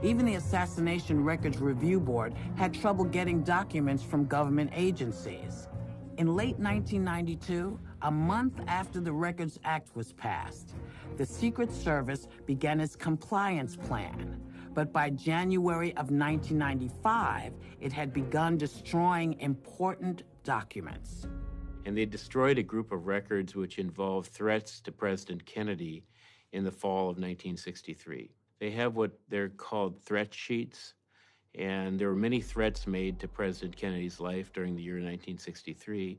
Even the Assassination Records Review Board had trouble getting documents from government agencies. In late 1992, a month after the Records Act was passed, the Secret Service began its compliance plan. But by January of 1995, it had begun destroying important documents. And they destroyed a group of records which involved threats to President Kennedy in the fall of 1963. They have what they're called threat sheets, and there were many threats made to President Kennedy's life during the year 1963.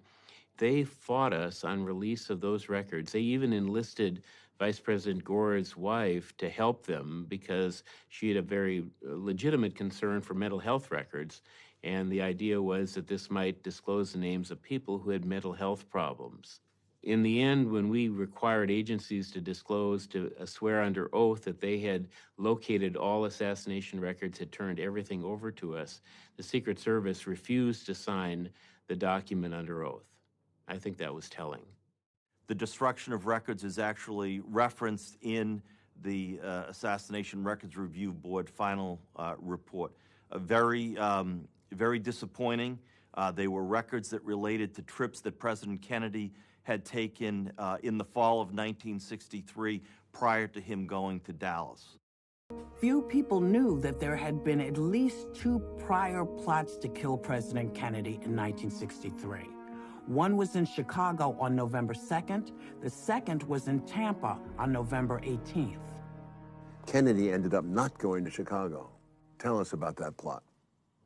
They fought us on release of those records. They even enlisted Vice President Gore's wife to help them because she had a very legitimate concern for mental health records. And the idea was that this might disclose the names of people who had mental health problems. In the end, when we required agencies to disclose, to swear under oath that they had located all assassination records, had turned everything over to us, the Secret Service refused to sign the document under oath. I think that was telling. The destruction of records is actually referenced in the Assassination Records Review Board final report. Very disappointing. They were records that related to trips that President Kennedy had taken in the fall of 1963 prior to him going to Dallas. Few people knew that there had been at least 2 prior plots to kill President Kennedy in 1963. One was in Chicago on November 2nd. The second was in Tampa on November 18th. Kennedy ended up not going to Chicago. Tell us about that plot.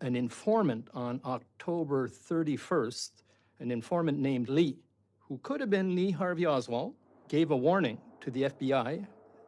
An informant on October 31st, an informant named Lee, who could have been Lee Harvey Oswald, gave a warning to the FBI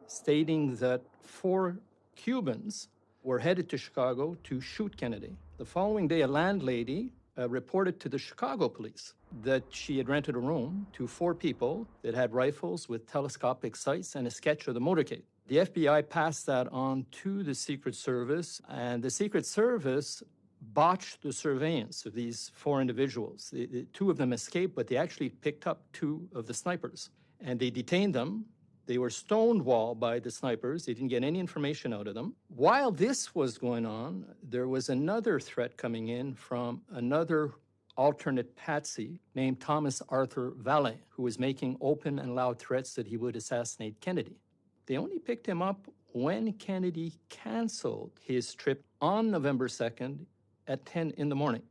stating that 4 Cubans were headed to Chicago to shoot Kennedy. The following day, a landlady reported to the Chicago police that she had rented a room to 4 people that had rifles with telescopic sights and a sketch of the motorcade. The FBI passed that on to the Secret Service, and the Secret Service botched the surveillance of these 4 individuals. 2 of them escaped, but they actually picked up 2 of the snipers, and they detained them. They were stonewalled by the snipers. They didn't get any information out of them. While this was going on, there was another threat coming in from another alternate patsy named Thomas Arthur Valle, who was making open and loud threats that he would assassinate Kennedy. They only picked him up when Kennedy canceled his trip on November 2nd at 10 in the morning.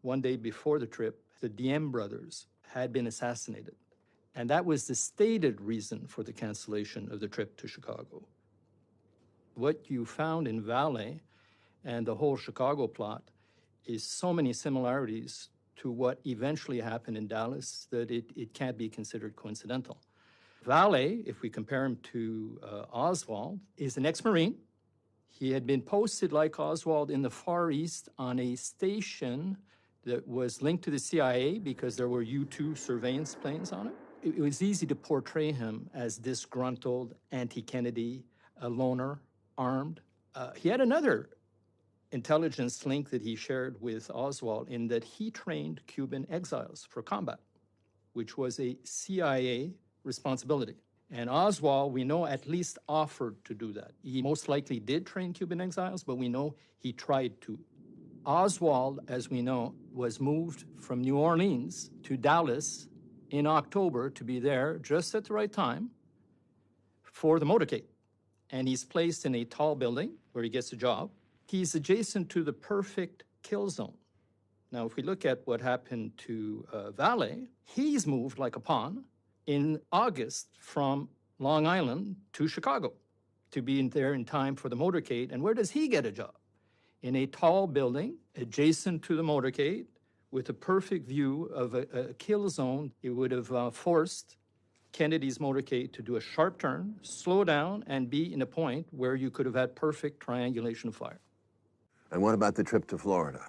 One day before the trip, the Diem brothers had been assassinated. And that was the stated reason for the cancellation of the trip to Chicago. What you found in Valle and the whole Chicago plot is so many similarities to what eventually happened in Dallas that it can't be considered coincidental. Valle, if we compare him to Oswald, is an ex-Marine. He had been posted like Oswald in the Far East on a station that was linked to the CIA because there were U-2 surveillance planes on it. It was easy to portray him as disgruntled, anti-Kennedy, a loner, armed. He had another intelligence link that he shared with Oswald in that he trained Cuban exiles for combat, which was a CIA responsibility. And Oswald, we know, at least offered to do that. He most likely did train Cuban exiles, but we know he tried to. Oswald, as we know, was moved from New Orleans to Dallas in October to be there just at the right time for the motorcade. And he's placed in a tall building where he gets a job. He's adjacent to the perfect kill zone. Now, if we look at what happened to Valle, he's moved like a pawn in August from Long Island to Chicago to be there in time for the motorcade. And where does he get a job? In a tall building adjacent to the motorcade with a perfect view of a kill zone. It would have forced Kennedy's motorcade to do a sharp turn, slow down, and be in a point where you could have had perfect triangulation of fire. And what about the trip to Florida?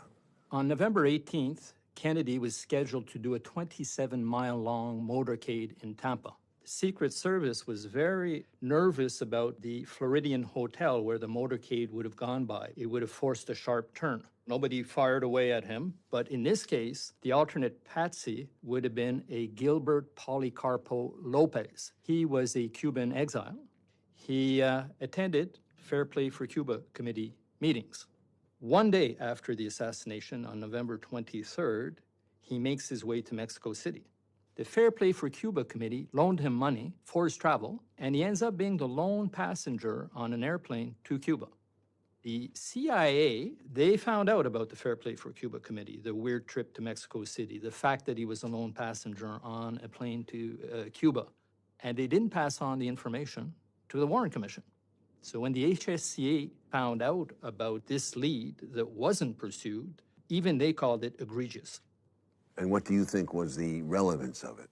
On November 18th, Kennedy was scheduled to do a 27-mile-long motorcade in Tampa. The Secret Service was very nervous about the Floridian Hotel where the motorcade would have gone by. It would have forced a sharp turn. Nobody fired away at him, but in this case, the alternate patsy would have been a Gilbert Policarpo Lopez. He was a Cuban exile. He attended Fair Play for Cuba Committee meetings. One day after the assassination, on November 23rd, he makes his way to Mexico City. The Fair Play for Cuba Committee loaned him money for his travel, and he ends up being the lone passenger on an airplane to Cuba. The CIA, they found out about the Fair Play for Cuba Committee, the weird trip to Mexico City, the fact that he was a lone passenger on a plane to Cuba, and they didn't pass on the information to the Warren Commission. So when the HSCA found out about this lead that wasn't pursued, even they called it egregious. And what do you think was the relevance of it?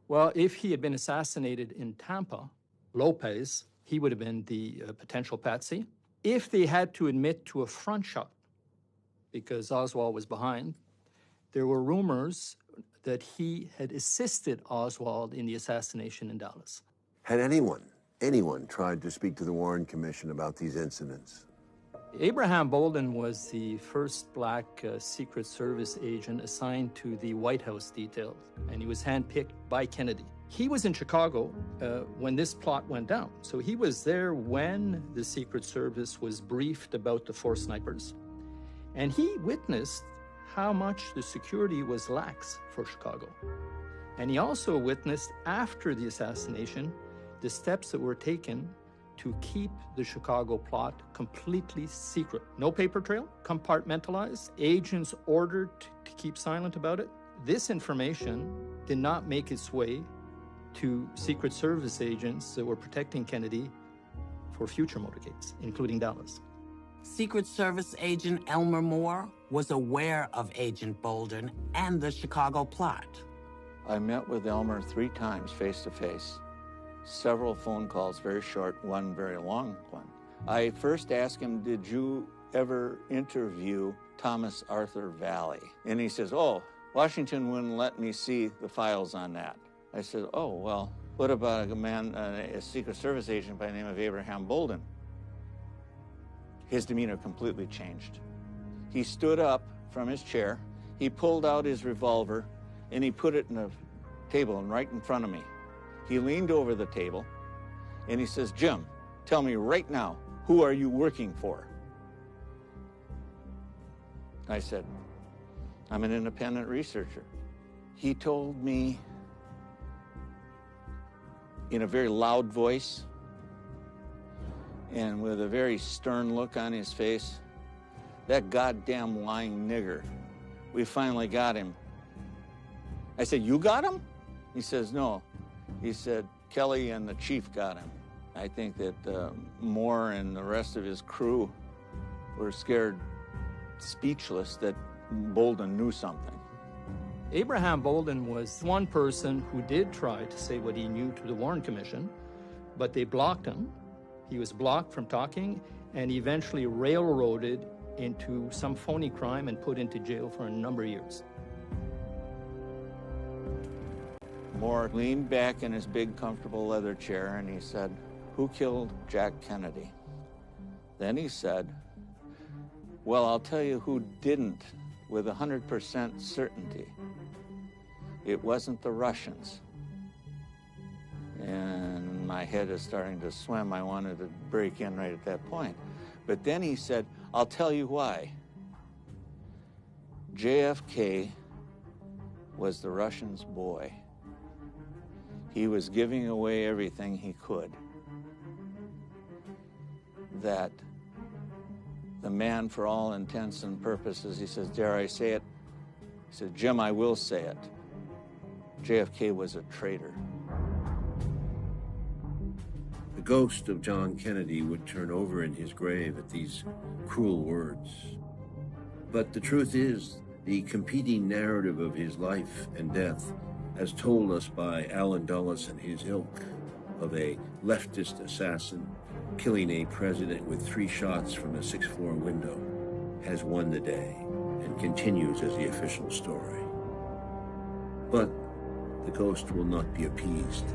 Well, if he had been assassinated in Tampa, Lopez, he would have been the potential patsy. If they had to admit to a front shot, because Oswald was behind, there were rumors that he had assisted Oswald in the assassination in Dallas. Had anyone tried to speak to the Warren Commission about these incidents? Abraham Bolden was the first black Secret Service agent assigned to the White House detail, and he was handpicked by Kennedy. He was in Chicago when this plot went down, so he was there when the Secret Service was briefed about the 4 snipers, and he witnessed how much the security was lax for Chicago. And he also witnessed, after the assassination, the steps that were taken to keep the Chicago plot completely secret. No paper trail, compartmentalized, agents ordered to keep silent about it. This information did not make its way to Secret Service agents that were protecting Kennedy for future motorcades, including Dallas. Secret Service agent Elmer Moore was aware of Agent Bolden and the Chicago plot. I met with Elmer 3 times face-to-face. Several phone calls, very short, one very long one. I first asked him, did you ever interview Thomas Arthur Valley? And he says, oh, Washington wouldn't let me see the files on that. I said, oh, well, what about a man, a Secret Service agent by the name of Abraham Bolden? His demeanor completely changed. He stood up from his chair, he pulled out his revolver, and he put it in a table and right in front of me. He leaned over the table, and he says, Jim, tell me right now, who are you working for? I said, I'm an independent researcher. He told me in a very loud voice and with a very stern look on his face, that goddamn lying nigger, we finally got him. I said, you got him? He says, no. He said, Kelly and the chief got him. I think that Moore and the rest of his crew were scared, speechless, that Bolden knew something. Abraham Bolden was one person who did try to say what he knew to the Warren Commission, but they blocked him. He was blocked from talking, and eventually railroaded into some phony crime and put into jail for a number of years. Moore leaned back in his big, comfortable leather chair, and he said, who killed Jack Kennedy? Then he said, well, I'll tell you who didn't with 100% certainty. It wasn't the Russians. And my head is starting to swim. I wanted to break in right at that point. But then he said, I'll tell you why. JFK was the Russians' boy. He was giving away everything he could. That the man, for all intents and purposes, he says, dare I say it? He said, Jim, I will say it. JFK was a traitor. The ghost of John Kennedy would turn over in his grave at these cruel words. But the truth is, the competing narrative of his life and death, as told us by Allen Dulles and his ilk, of a leftist assassin killing a president with 3 shots from a 6th floor window, has won the day and continues as the official story. But the ghost will not be appeased.